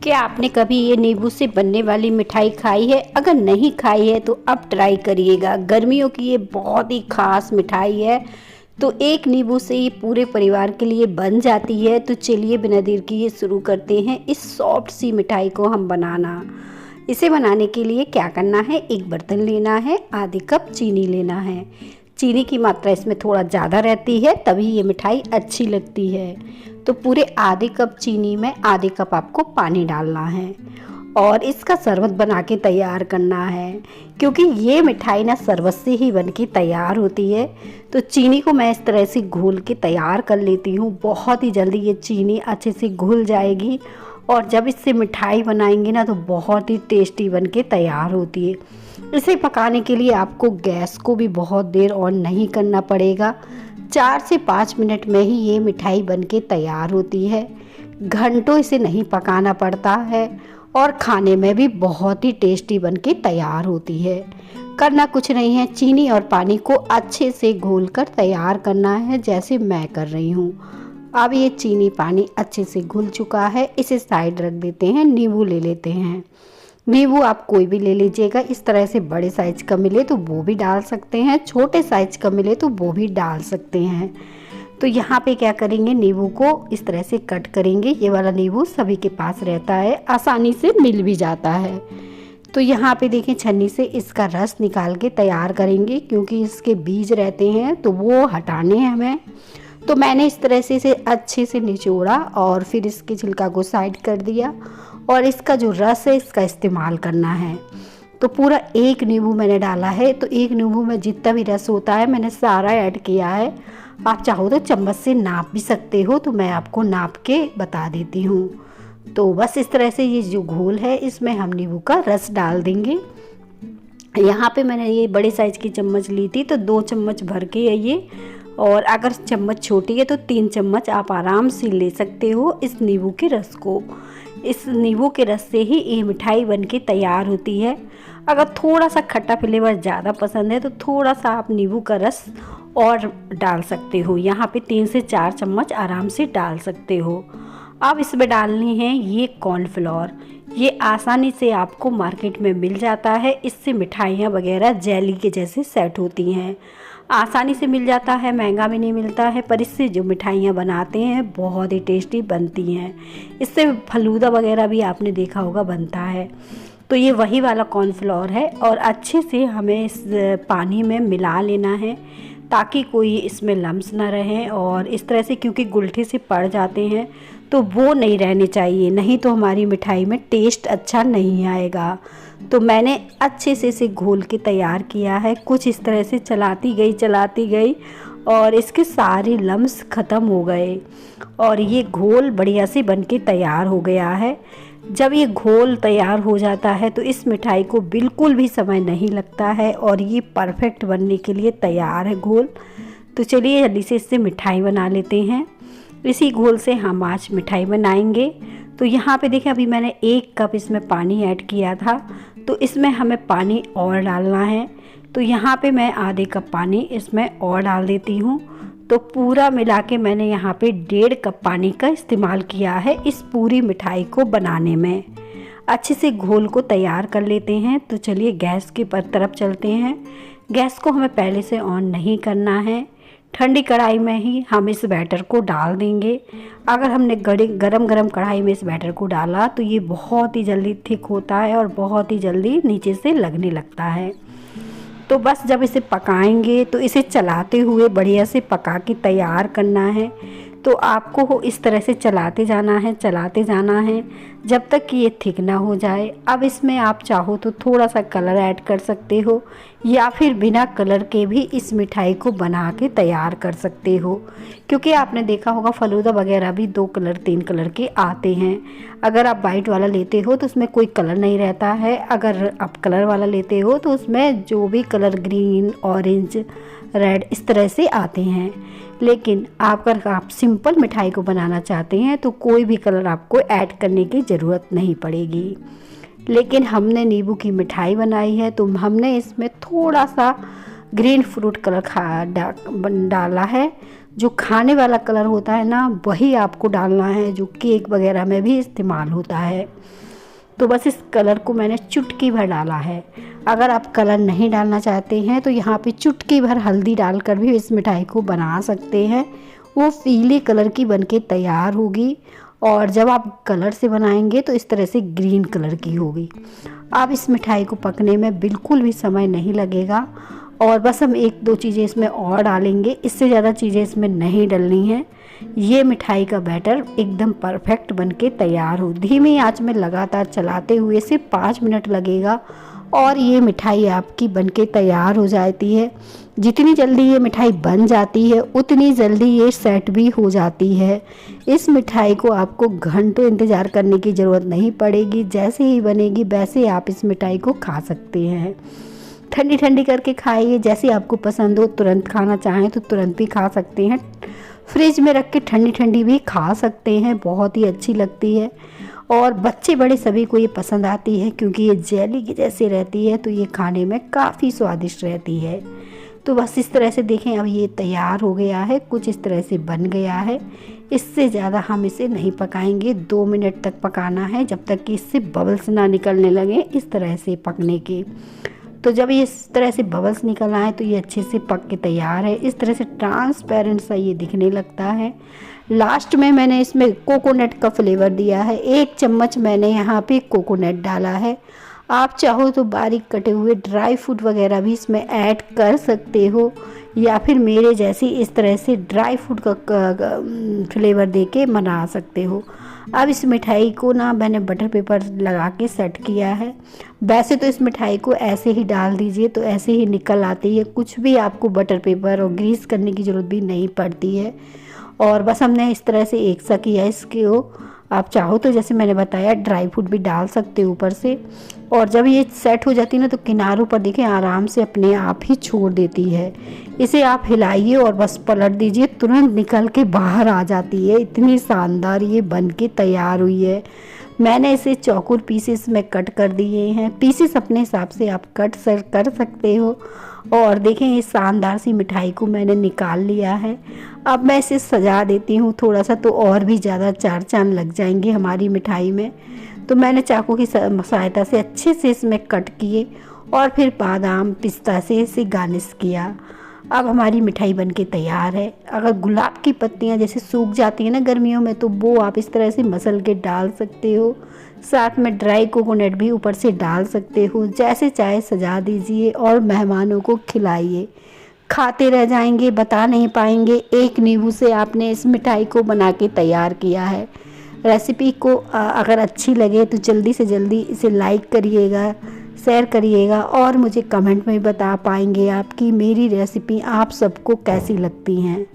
क्या आपने कभी ये नींबू से बनने वाली मिठाई खाई है? अगर नहीं खाई है तो अब ट्राई करिएगा। गर्मियों की ये बहुत ही खास मिठाई है। तो एक नींबू से ये पूरे परिवार के लिए बन जाती है। तो चलिए बिना देर किए शुरू करते हैं इस सॉफ्ट सी मिठाई को हम बनाना। इसे बनाने के लिए क्या करना है, एक बर्तन लेना है, आधे कप चीनी लेना है। चीनी की मात्रा इसमें थोड़ा ज़्यादा रहती है, तभी ये मिठाई अच्छी लगती है। तो पूरे आधे कप चीनी में आधे कप आपको पानी डालना है और इसका शरबत बना के तैयार करना है, क्योंकि ये मिठाई ना शरबत से ही बन के तैयार होती है। तो चीनी को मैं इस तरह से घोल के तैयार कर लेती हूँ। बहुत ही जल्दी ये चीनी अच्छे से घुल जाएगी और जब इससे मिठाई बनाएंगे ना तो बहुत ही टेस्टी बन के तैयार होती है। इसे पकाने के लिए आपको गैस को भी बहुत देर ऑन नहीं करना पड़ेगा। 4 से 5 मिनट में ही ये मिठाई बनके तैयार होती है। घंटों इसे नहीं पकाना पड़ता है और खाने में भी बहुत ही टेस्टी बनके तैयार होती है। करना कुछ नहीं है, चीनी और पानी को अच्छे से घोलकर तैयार करना है, जैसे मैं कर रही हूँ। अब ये चीनी पानी अच्छे से घुल चुका है, इसे साइड रख देते हैं। नींबू ले लेते हैं। नींबू आप कोई भी ले लीजिएगा। इस तरह से बड़े साइज का मिले तो वो भी डाल सकते हैं, छोटे साइज का मिले तो वो भी डाल सकते हैं। तो यहाँ पे क्या करेंगे, नींबू को इस तरह से कट करेंगे। ये वाला नींबू सभी के पास रहता है, आसानी से मिल भी जाता है। तो यहाँ पे देखें, छन्नी से इसका रस निकाल के तैयार करेंगे, क्योंकि इसके बीज रहते हैं तो वो हटाने हैं हमें। तो मैंने इस तरह से इसे अच्छे से निचोड़ा और फिर इसके छिलका को साइड कर दिया और इसका जो रस है इसका इस्तेमाल करना है। तो पूरा एक नींबू मैंने डाला है। तो एक नींबू में जितना भी रस होता है मैंने सारा ऐड किया है। आप चाहो तो चम्मच से नाप भी सकते हो, तो मैं आपको नाप के बता देती हूँ। तो बस इस तरह से ये जो घोल है इसमें हम नींबू का रस डाल देंगे। यहाँ पे मैंने ये बड़े साइज़ की चम्मच ली थी, तो 2 चम्मच भर के है ये। और अगर चम्मच छोटी है तो 3 चम्मच आप आराम से ले सकते हो इस नींबू के रस को। इस नींबू के रस से ही ये मिठाई बनके तैयार होती है। अगर थोड़ा सा खट्टा फ्लेवर ज़्यादा पसंद है तो थोड़ा सा आप नींबू का रस और डाल सकते हो। यहाँ पे 3 से 4 चम्मच आराम से डाल सकते हो। अब इसमें डालनी है ये कॉर्नफ्लोर। ये आसानी से आपको मार्केट में मिल जाता है। इससे मिठाइयाँ वगैरह जेली के जैसे सेट होती हैं, आसानी से मिल जाता है, महंगा भी नहीं मिलता है। पर इससे जो मिठाइयाँ बनाते हैं बहुत ही टेस्टी बनती हैं। इससे फलूदा वगैरह भी आपने देखा होगा बनता है। तो ये वही वाला कॉर्नफ्लोर है और अच्छे से हमें इस पानी में मिला लेना है, ताकि कोई इसमें लम्स ना रहें। और इस तरह से, क्योंकि गुलठे से पड़ जाते हैं तो वो नहीं रहने चाहिए, नहीं तो हमारी मिठाई में टेस्ट अच्छा नहीं आएगा। तो मैंने अच्छे से इसे घोल के तैयार किया है। कुछ इस तरह से चलाती गई और इसके सारे लम्स ख़त्म हो गए और ये घोल बढ़िया से बनके तैयार हो गया है। जब ये घोल तैयार हो जाता है तो इस मिठाई को बिल्कुल भी समय नहीं लगता है और ये परफेक्ट बनने के लिए तैयार है घोल। तो चलिए जल्दी से इससे मिठाई बना लेते हैं। इसी घोल से हम आज मिठाई बनाएंगे। तो यहाँ पे देखें, अभी मैंने 1 कप इसमें पानी ऐड किया था, तो इसमें हमें पानी और डालना है। तो यहाँ पे मैं आधे कप पानी इसमें और डाल देती हूँ। तो पूरा मिला के मैंने यहाँ पे 1.5 कप पानी का इस्तेमाल किया है इस पूरी मिठाई को बनाने में। अच्छे से घोल को तैयार कर लेते हैं। तो चलिए गैस की तरफ चलते हैं। गैस को हमें पहले से ऑन नहीं करना है, ठंडी कढ़ाई में ही हम इस बैटर को डाल देंगे। अगर हमने गरम कढ़ाई में इस बैटर को डाला तो ये बहुत ही जल्दी थिक होता है और बहुत ही जल्दी नीचे से लगने लगता है। तो बस जब इसे पकाएंगे तो इसे चलाते हुए बढ़िया से पका के तैयार करना है। तो आपको इस तरह से चलाते जाना है जब तक कि ये थिक ना हो जाए। अब इसमें आप चाहो तो थोड़ा सा कलर ऐड कर सकते हो या फिर बिना कलर के भी इस मिठाई को बना के तैयार कर सकते हो, क्योंकि आपने देखा होगा फलूदा वगैरह भी 2 कलर 3 कलर के आते हैं। अगर आप वाइट वाला लेते हो तो उसमें कोई कलर नहीं रहता है, अगर आप कलर वाला लेते हो तो उसमें जो भी कलर ग्रीन, ऑरेंज, रेड इस तरह से आते हैं। लेकिन अगर आप सिंपल मिठाई को बनाना चाहते हैं तो कोई भी कलर आपको ऐड करने की ज़रूरत नहीं पड़ेगी। लेकिन हमने नींबू की मिठाई बनाई है तो हमने इसमें थोड़ा सा ग्रीन फ्रूट कलर डाला है। जो खाने वाला कलर होता है ना, वही आपको डालना है, जो केक वगैरह में भी इस्तेमाल होता है। तो बस इस कलर को मैंने चुटकी भर डाला है। अगर आप कलर नहीं डालना चाहते हैं तो यहाँ पे चुटकी भर हल्दी डालकर भी इस मिठाई को बना सकते हैं। वो पीले कलर की बनके तैयार होगी, और जब आप कलर से बनाएंगे तो इस तरह से ग्रीन कलर की होगी। अब इस मिठाई को पकने में बिल्कुल भी समय नहीं लगेगा, और बस हम 1-2 चीज़ें इसमें और डालेंगे, इससे ज़्यादा चीज़ें इसमें नहीं डलनी हैं। ये मिठाई का बैटर एकदम परफेक्ट बनके तैयार हो। धीमी आंच में लगातार चलाते हुए सिर्फ 5 मिनट लगेगा और ये मिठाई आपकी बनके तैयार हो जाती है। जितनी जल्दी ये मिठाई बन जाती है उतनी जल्दी ये सेट भी हो जाती है। इस मिठाई को आपको घंटों इंतज़ार करने की ज़रूरत नहीं पड़ेगी, जैसे ही बनेगी वैसे आप इस मिठाई को खा सकते हैं। ठंडी ठंडी करके खाइए, जैसे आपको पसंद हो। तुरंत खाना चाहें तो तुरंत भी खा सकते हैं, फ्रिज में रख के ठंडी ठंडी भी खा सकते हैं, बहुत ही अच्छी लगती है। और बच्चे बड़े सभी को ये पसंद आती है, क्योंकि ये जेली की जैसे रहती है, तो ये खाने में काफ़ी स्वादिष्ट रहती है। तो बस इस तरह से देखें, अब ये तैयार हो गया है, कुछ इस तरह से बन गया है। इससे ज़्यादा हम इसे नहीं पकाएंगे, 2 मिनट तक पकाना है, जब तक कि इससे बबल्स ना निकलने लगे इस तरह से पकने के। तो जब ये इस तरह से बबल्स निकल आए तो ये अच्छे से पक के तैयार है। इस तरह से ट्रांसपेरेंट सा ये दिखने लगता है। लास्ट में मैंने इसमें कोकोनट का फ्लेवर दिया है, 1 चम्मच मैंने यहाँ पे कोकोनट डाला है। आप चाहो तो बारीक कटे हुए ड्राई फ्रूट वगैरह भी इसमें ऐड कर सकते हो, या फिर मेरे जैसी इस तरह से ड्राई फ्रूट का फ्लेवर देके बना सकते हो। अब इस मिठाई को ना मैंने बटर पेपर लगा के सेट किया है। वैसे तो इस मिठाई को ऐसे ही डाल दीजिए तो ऐसे ही निकल आती है, कुछ भी आपको बटर पेपर और ग्रीस करने की ज़रूरत भी नहीं पड़ती है। और बस हमने इस तरह से एक सा किया इसको। आप चाहो तो जैसे मैंने बताया ड्राई फ्रूट भी डाल सकते हो ऊपर से। और जब ये सेट हो जाती है ना तो किनारों पर देखें आराम से अपने आप ही छोड़ देती है। इसे आप हिलाइए और बस पलट दीजिए, तुरंत निकल के बाहर आ जाती है। इतनी शानदार ये बन के तैयार हुई है। मैंने इसे चौकोर पीसेस में कट कर दिए हैं। पीसेस अपने हिसाब से आप कट कर सकते हो। और देखें इस शानदार सी मिठाई को मैंने निकाल लिया है। अब मैं इसे सजा देती हूँ थोड़ा सा, तो और भी ज़्यादा 4 चांद लग जाएंगे हमारी मिठाई में। तो मैंने चाकू की सहायता से अच्छे से इसमें कट किए और फिर बादाम पिस्ता से इसे गार्निश किया। अब हमारी मिठाई बनके तैयार है। अगर गुलाब की पत्तियां जैसे सूख जाती हैं ना गर्मियों में, तो वो आप इस तरह से मसल के डाल सकते हो। साथ में ड्राई कोकोनट भी ऊपर से डाल सकते हो। जैसे चाहे सजा दीजिए और मेहमानों को खिलाइए, खाते रह जाएंगे, बता नहीं पाएंगे। 1 नींबू से आपने इस मिठाई को बना के तैयार किया है। रेसिपी को अगर अच्छी लगे तो जल्दी से जल्दी इसे लाइक करिएगा, शेयर करिएगा, और मुझे कमेंट में बता पाएंगे आपकी मेरी रेसिपी आप सबको कैसी लगती हैं।